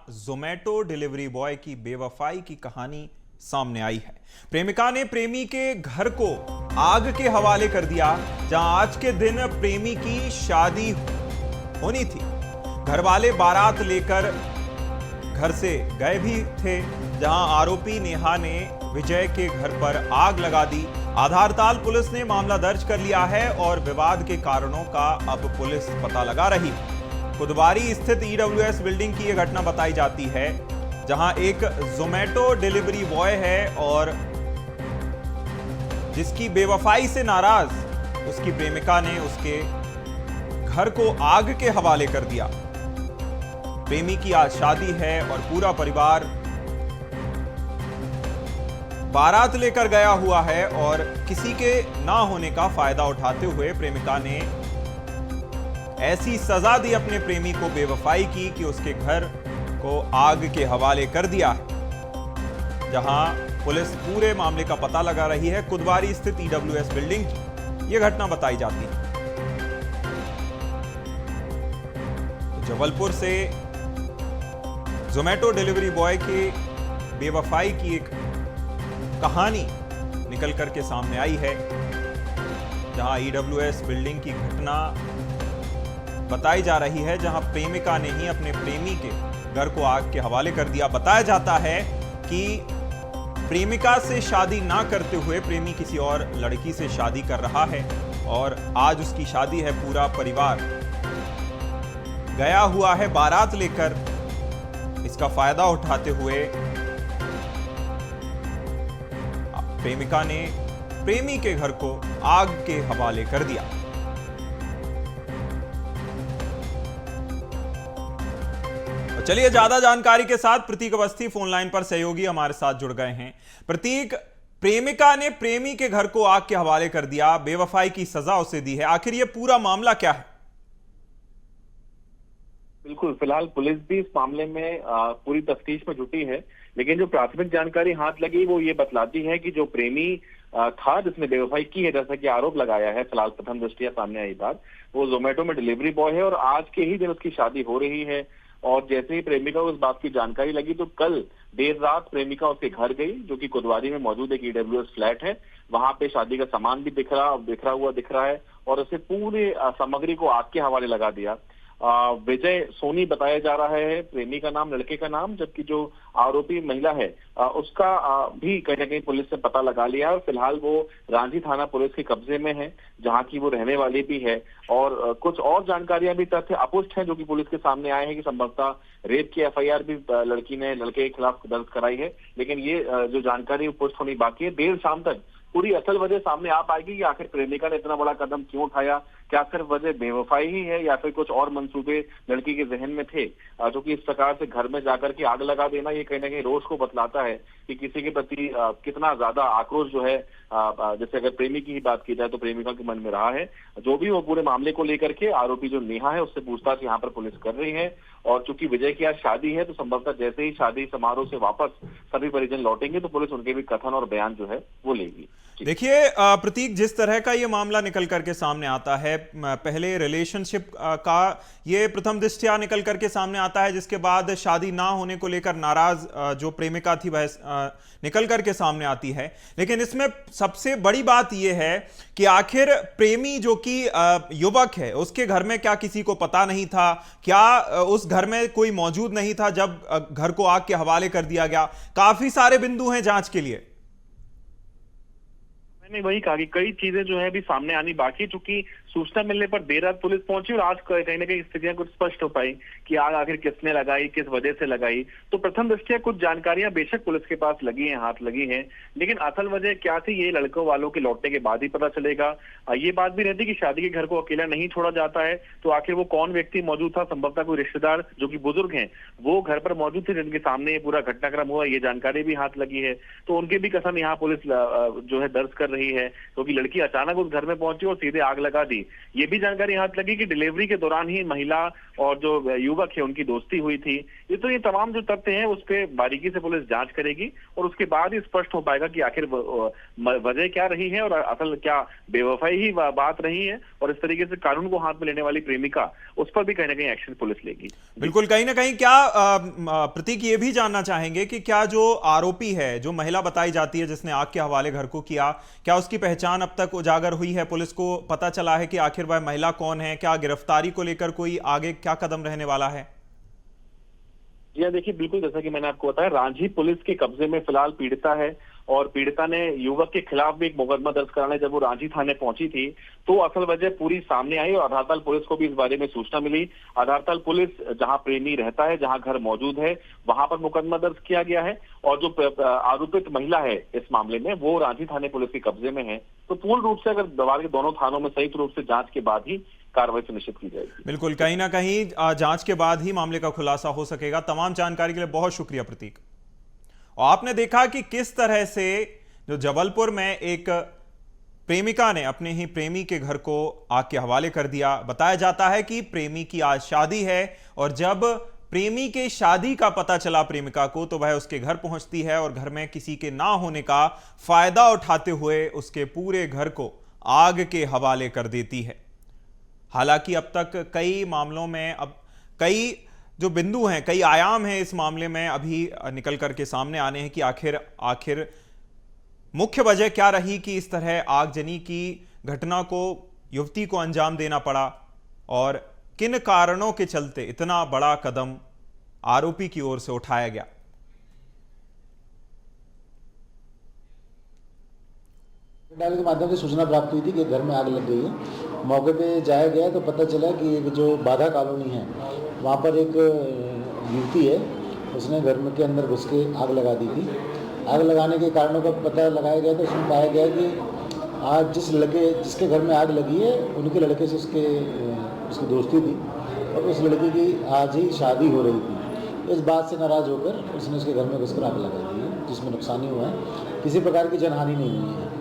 Zomato delivery boy की बेवफाई की कहानी सामने आई है। प्रेमिका ने प्रेमी के घर को आग के हवाले कर दिया, जहां आज के दिन प्रेमी की शादी होनी थी। घर वाले बारात लेकर घर से गए भी थे, जहां आरोपी नेहा ने विजय के घर पर आग लगा दी। आधारताल पुलिस ने मामला दर्ज कर लिया है और विवाद के कारणों का अब पुलिस पता लगा रही है। कुदवारी स्थित ईडब्ल्यूएस बिल्डिंग की यह घटना बताई जाती है, जहां एक जोमैटो डिलीवरी बॉय है और जिसकी बेवफाई से नाराज उसकी प्रेमिका ने उसके घर को आग के हवाले कर दिया। प्रेमी की आज शादी है और पूरा परिवार बारात लेकर गया हुआ है और किसी के ना होने का फायदा उठाते हुए प्रेमिका ने ऐसी सजा दी अपने प्रेमी को, बेवफाई की कि उसके घर को आग के हवाले कर दिया है। जहां पुलिस पूरे मामले का पता लगा रही है। कुदवारी स्थित ईडब्ल्यूएस बिल्डिंग की यह घटना बताई जाती है। जबलपुर से जोमैटो डिलीवरी बॉय के बेवफाई की एक कहानी निकल करके सामने आई है, जहां ईडब्ल्यूएस बिल्डिंग की घटना बताई जा रही है, जहां प्रेमिका ने ही अपने प्रेमी के घर को आग के हवाले कर दिया। बताया जाता है कि प्रेमिका से शादी ना करते हुए प्रेमी किसी और लड़की से शादी कर रहा है और आज उसकी शादी है। पूरा परिवार गया हुआ है बारात लेकर। इसका फायदा उठाते हुए प्रेमिका ने प्रेमी के घर को आग के हवाले कर दिया। चलिए, ज्यादा जानकारी के साथ प्रतीक अवस्थी फोन लाइन पर सहयोगी हमारे साथ जुड़ गए हैं। प्रतीक, प्रेमिका ने प्रेमी के घर को आग के हवाले कर दिया, बेवफाई की सजा उसे दी है, आखिर ये पूरा मामला क्या है? बिल्कुल, फिलहाल पुलिस भी इस मामले में पूरी तफ्तीश में जुटी है, लेकिन जो प्राथमिक जानकारी हाथ लगी वो ये बतलाती है कि जो प्रेमी था जिसने बेवफाई की है, जैसा कि आरोप लगाया है, फिलहाल प्रथम दृष्टया सामने आई बात, वो जोमेटो में डिलीवरी बॉय है और आज के ही दिन उसकी शादी हो रही है। और जैसे ही प्रेमिका को इस बात की जानकारी लगी तो कल देर रात प्रेमिका उसके घर गई, जो कि कुदवारी में मौजूद एक ईडब्ल्यूएस फ्लैट है। वहां पे शादी का सामान भी बिखरा हुआ दिख रहा है और उसे पूरे सामग्री को आग के हवाले लगा दिया। विजय सोनी बताया जा रहा है प्रेमी का नाम, लड़के का नाम, जबकि जो आरोपी महिला है उसका भी कहीं ना कहीं पुलिस ने पता लगा लिया और फिलहाल वो रांची थाना पुलिस के कब्जे में है, जहां की वो रहने वाली भी है। और कुछ और जानकारियां भी तथ्य अपुष्ट हैं जो कि पुलिस के सामने आए हैं कि संभवतः रेप की एफआईआर भी लड़की ने लड़के के खिलाफ दर्ज कराई है, लेकिन ये जो जानकारी पुष्ट होनी बाकी है। देर शाम तक पूरी असल वजह सामने आ पाएगी कि आखिर प्रेमिका ने इतना बड़ा कदम क्यों उठाया। क्या सिर्फ वजह बेवफाई ही है या फिर कुछ और मंसूबे लड़की के जहन में थे, जो कि इस प्रकार से घर में जाकर के आग लगा देना, ये कहीं ना कहीं रोष को बतलाता है कि किसी के प्रति कितना ज्यादा आक्रोश जो है, जैसे अगर प्रेमी की ही बात की जाए तो प्रेमिका के मन में रहा है। जो भी वो पूरे मामले को लेकर के आरोपी जो नेहा है उससे पूछताछ यहाँ पर पुलिस कर रही है। और चूंकि विजय की आज शादी है तो संभवतः जैसे ही शादी समारोह से वापस सभी परिजन लौटेंगे तो पुलिस उनके भी कथन और बयान जो है वो लेगी। देखिए प्रतीक, जिस तरह का ये मामला निकल करके सामने आता है, पहले रिलेशनशिप का ये प्रथम दृष्टया निकल करके सामने आता है, जिसके बाद शादी ना होने को लेकर नाराज जो प्रेमिका थी वह निकल करके सामने आती है। लेकिन इसमें सबसे बड़ी बात यह है कि आखिर प्रेमी जो कि युवक है, उसके घर में क्या किसी को पता नहीं था? क्या उस घर में कोई मौजूद नहीं था जब घर को आग के हवाले कर दिया गया? काफी सारे बिंदु हैं जांच के लिए। मैंने वही कहा कि कई चीजें जो है अभी सामने आनी बाकी, चूंकि सूचना मिलने पर देर रात पुलिस पहुंची और आज कहीं ना कहीं स्थितियां कुछ स्पष्ट हो पाई कि आग आखिर किसने लगाई, किस वजह से लगाई। तो प्रथम दृष्टया कुछ जानकारियां बेशक पुलिस के पास लगी हैं, हाथ लगी हैं, लेकिन असल वजह क्या थी ये लड़कों वालों के लौटने के बाद ही पता चलेगा। ये बात भी रहती कि शादी के घर को अकेला नहीं छोड़ा जाता है, तो आखिर वो कौन व्यक्ति मौजूद था, संभवतः कोई रिश्तेदार जो कि बुजुर्ग हैं वो घर पर मौजूद थे जिनके सामने ये पूरा घटनाक्रम हुआ, ये जानकारी भी हाथ लगी है। तो उनके भी कथन यहाँ पुलिस जो है दर्ज कर रही है, क्योंकि लड़की अचानक उस घर में पहुंची और सीधे आग लगा दी। ये भी जानकारी हाथ लगी कि डिलीवरी के दौरान ही महिला और जो युवक है उनकी दोस्ती हुई थी। ये तमाम जो तथ्य हैं उस पर बारीकी से पुलिस जांच करेगी और उसके बाद ही स्पष्ट हो पाएगा कि आखिर वजह क्या रही है और असल क्या बेवफाई ही बात रही है, और इस तरीके से कानून को हाथ में लेने वाली प्रेमिका, उस पर भी कहीं ना कहीं एक्शन पुलिस लेगी। बिल्कुल, कहीं ना कहीं क्या प्रतीक ये भी जानना चाहेंगे कि क्या जो आरोपी है, जो महिला बताई जाती है जिसने आग के हवाले घर को किया, क्या उसकी पहचान अब तक उजागर हुई है? पुलिस को पता चला है कि आखिर वह महिला कौन है? क्या गिरफ्तारी को लेकर कोई आगे क्या कदम रहने वाला है? जी देखिए, बिल्कुल जैसा कि मैंने आपको बताया, रांझी पुलिस के कब्जे में फिलहाल पीड़िता है और पीड़िता ने युवक के खिलाफ भी एक मुकदमा दर्ज कराने जब वो रांझी थाने पहुंची थी तो असल वजह पूरी सामने आई और आधारताल पुलिस को भी इस बारे में सूचना मिली। आधारताल पुलिस जहां प्रेमी रहता है, जहां घर मौजूद है, वहां पर मुकदमा दर्ज किया गया है और जो आरोपित महिला है इस मामले में वो रांझी थाने पुलिस के कब्जे में है। तो पूर्ण रूप से अगर दवार के दोनों थानों में संयुक्त रूप से जांच के बाद ही कार्रवाई सुनिश्चित की जाएगी। बिल्कुल, कहीं ना कहीं जांच के बाद ही मामले का खुलासा हो सकेगा। तमाम जानकारी के लिए बहुत शुक्रिया प्रतीक। और आपने देखा कि किस तरह से जो जबलपुर में एक प्रेमिका ने अपने ही प्रेमी के घर को आग के हवाले कर दिया। बताया जाता है कि प्रेमी की आज शादी है और जब प्रेमी के शादी का पता चला प्रेमिका को तो वह उसके घर पहुंचती है और घर में किसी के ना होने का फायदा उठाते हुए उसके पूरे घर को आग के हवाले कर देती है। हालांकि अब तक कई मामलों में अब कई जो बिंदु हैं, कई आयाम हैं इस मामले में अभी निकल करके सामने आने हैं कि आखिर मुख्य वजह क्या रही कि इस तरह आगजनी की घटना को युवती को अंजाम देना पड़ा और किन कारणों के चलते इतना बड़ा कदम आरोपी की ओर से उठाया गया। डाले के माध्यम से सूचना प्राप्त हुई थी कि घर में आग लग गई है। मौके पे जाया गया तो पता चला कि एक जो बाधा कॉलोनी है वहाँ पर एक युवती है, उसने घर में के अंदर घुस के आग लगा दी थी। आग लगाने के कारणों का पता लगाया गया तो उसमें पाया गया कि आज जिसके घर में आग लगी है उनके लड़के से उसकी दोस्ती थी और उस लड़की की आज ही शादी हो रही थी। इस बात से नाराज़ होकर उसने उसके घर में घुसकर आग लगा दी है, जिसमें नुकसान हुआ है। किसी प्रकार की जनहानि नहीं हुई है।